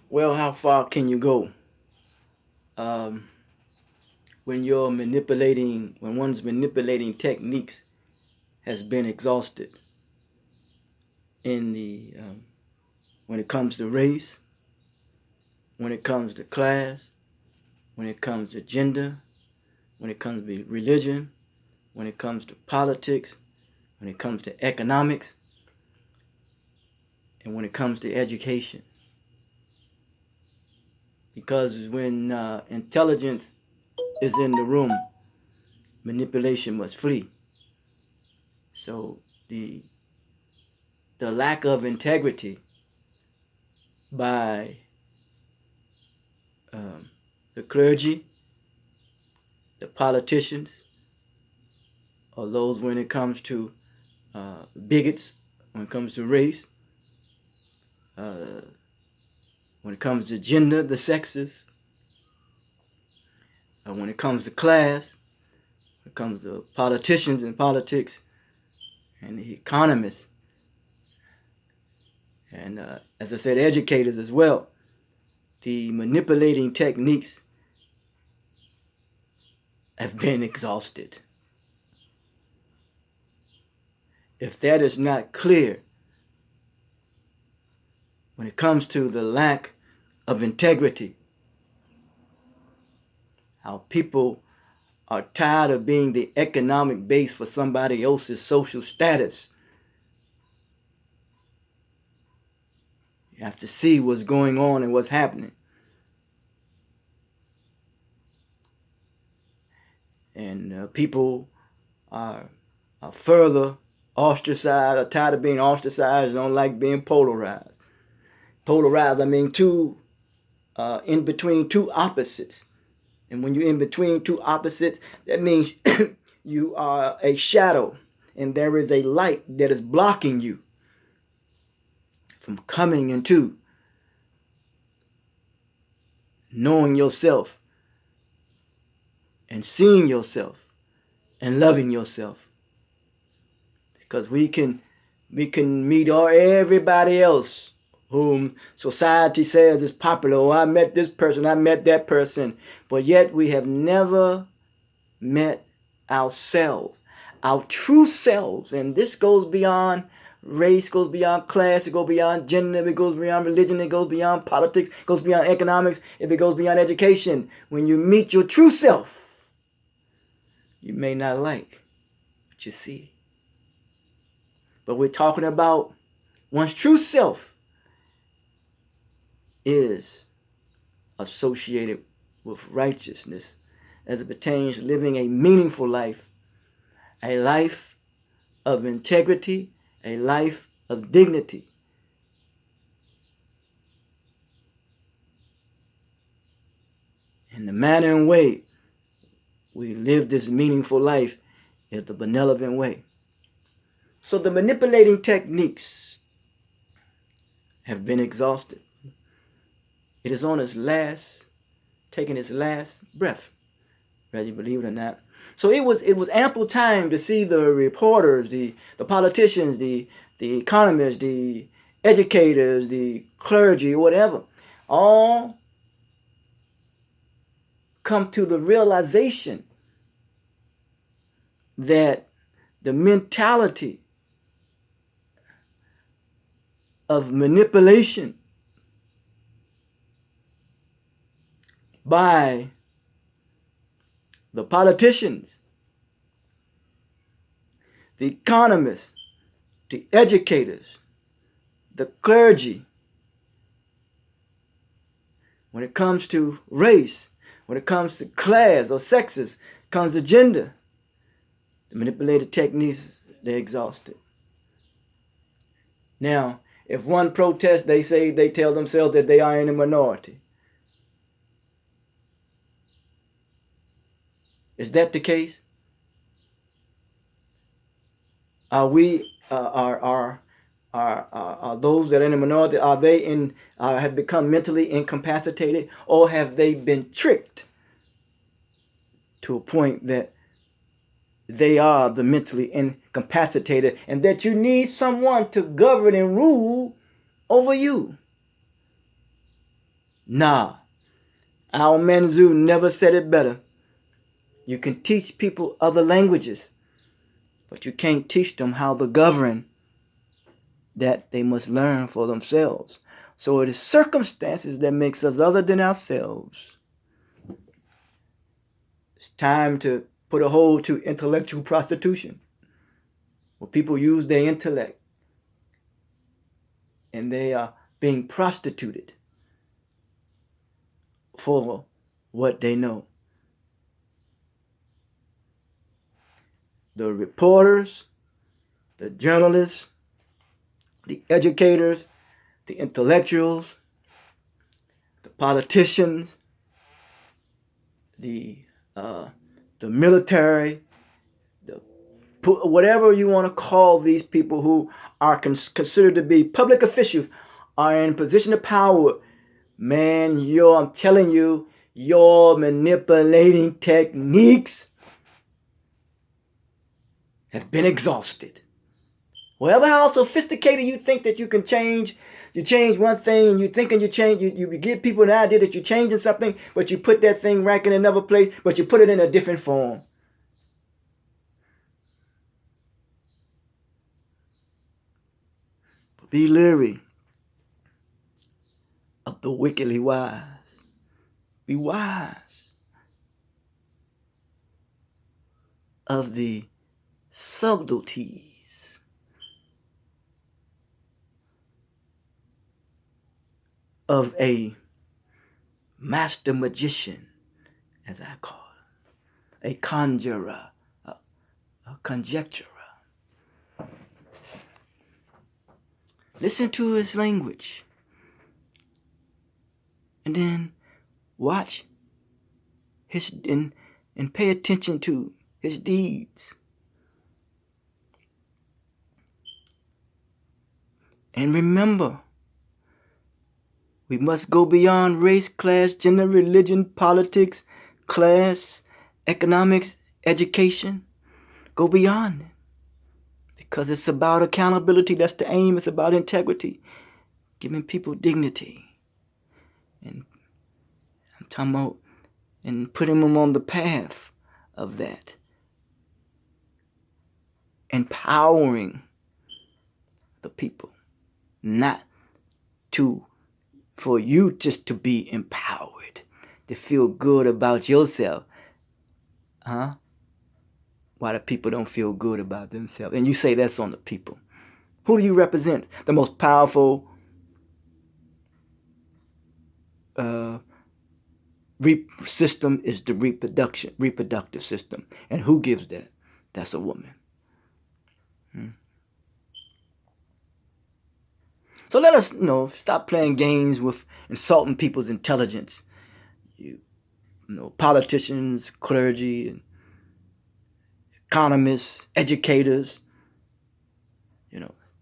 Well, how far can you go? Um, when one's manipulating techniques has been exhausted in the when it comes to race, when it comes to class, when it comes to gender, when it comes to religion, when it comes to politics, when it comes to economics, and when it comes to education. Because when intelligence is in the room, manipulation must flee. So the the lack of integrity by um, the clergy, the politicians, or those when it comes to bigots, when it comes to race, uh, when it comes to gender, the sexes, when it comes to class, when it comes to politicians and politics, and the economists, and as I said, educators as well. The manipulating techniques have been exhausted. If that is not clear, when it comes to the lack of integrity, how people are tired of being the economic base for somebody else's social status. You have to see what's going on and what's happening. And people are further ostracized, are tired of being ostracized, don't like being polarized. Polarized, I mean in between two opposites. And when you're in between two opposites, that means you are a shadow and there is a light that is blocking you from coming into knowing yourself and seeing yourself and loving yourself. Because we can meet everybody else whom society says is popular. Oh, I met this person, I met that person. But yet we have never met ourselves, our true selves. And this goes beyond race, goes beyond class, it goes beyond gender, it goes beyond religion, it goes beyond politics, it goes beyond economics, it goes beyond education. When you meet your true self, you may not like what you see. But we're talking about one's true self is associated with righteousness as it pertains to living a meaningful life, a life of integrity, a life of dignity. And the manner and way we live this meaningful life is the benevolent way. So the manipulating techniques have been exhausted. It is on taking its last breath, whether you believe it or not. So it was ample time to see the reporters, the politicians, the economists, the educators, the clergy, whatever, all come to the realization that the mentality of manipulation by the politicians, the economists, the educators, the clergy, when it comes to race, when it comes to class or sexes, comes to gender, the manipulated techniques, they're exhausted. Now, if one protests, they tell themselves that they are in a minority. Is that the case? Are we are those that are in the minority? Are they have become mentally incapacitated, or have they been tricked to a point that they are the mentally incapacitated, and that you need someone to govern and rule over you? Nah, Al Manzur never said it better. You can teach people other languages, but you can't teach them how to govern that they must learn for themselves. So it is circumstances that makes us other than ourselves. It's time to put a hold to intellectual prostitution, where people use their intellect and they are being prostituted for what they know. The reporters, the journalists, the educators, the intellectuals, the politicians, the military, whatever you want to call these people who are considered to be public officials, are in position of power. Man, I'm telling you, your manipulating techniques have been exhausted. Whatever how sophisticated you think that you can change, you change one thing and you thinking you change, you give people an idea that you're changing something, but you put that thing back in another place, but you put it in a different form. But be leery of the wickedly wise. Be wise of the subtleties of a master magician, as I call it, a conjurer, a conjecturer. Listen to his language, and then watch his and pay attention to his deeds. And remember, we must go beyond race, class, gender, religion, politics, class, economics, education. Go beyond it. Because it's about accountability. That's the aim. It's about integrity. Giving people dignity. And I'm talking about and putting them on the path of that. Empowering the people. Not for you just to be empowered, to feel good about yourself. Why the people don't feel good about themselves? And you say that's on the people. Who do you represent? The most powerful system is the reproductive system. And who gives that? That's a woman. So let us stop playing games with insulting people's intelligence. You politicians, clergy, and economists, educators.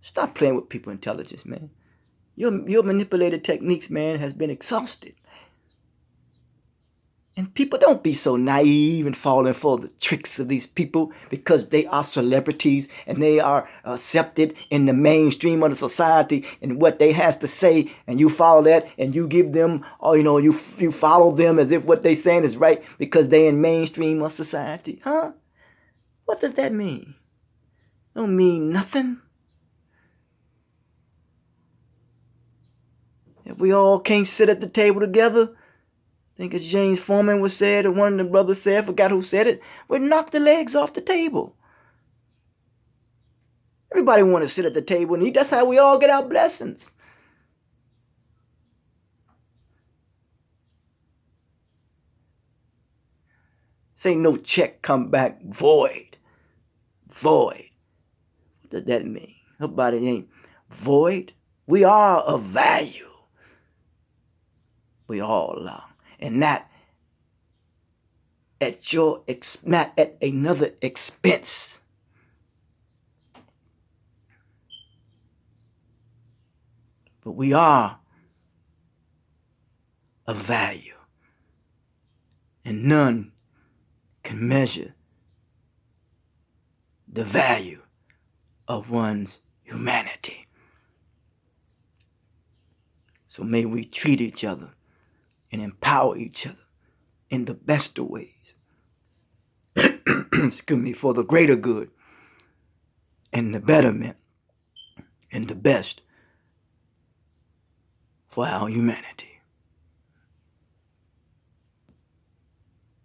Stop playing with people's intelligence, man. Your manipulated techniques, man, has been exhausted. And people, don't be so naive and falling for the tricks of these people because they are celebrities and they are accepted in the mainstream of the society and what they has to say, and you follow that and you give them, or you follow them as if what they saying is right because they in mainstream of society. What does that mean? Don't mean nothing. If we all can't sit at the table together, I think as James Foreman was said, or one of the brothers said, I forgot who said it, we knock the legs off the table. Everybody want to sit at the table and eat. That's how we all get our blessings. Say no check come back void. Void. What does that mean? Nobody ain't void. We are of value. We all are. And not at not at another expense. But we are of value. And none can measure the value of one's humanity. So may we treat each other and empower each other in the best of ways. Excuse me, for the greater good and the betterment and the best for our humanity.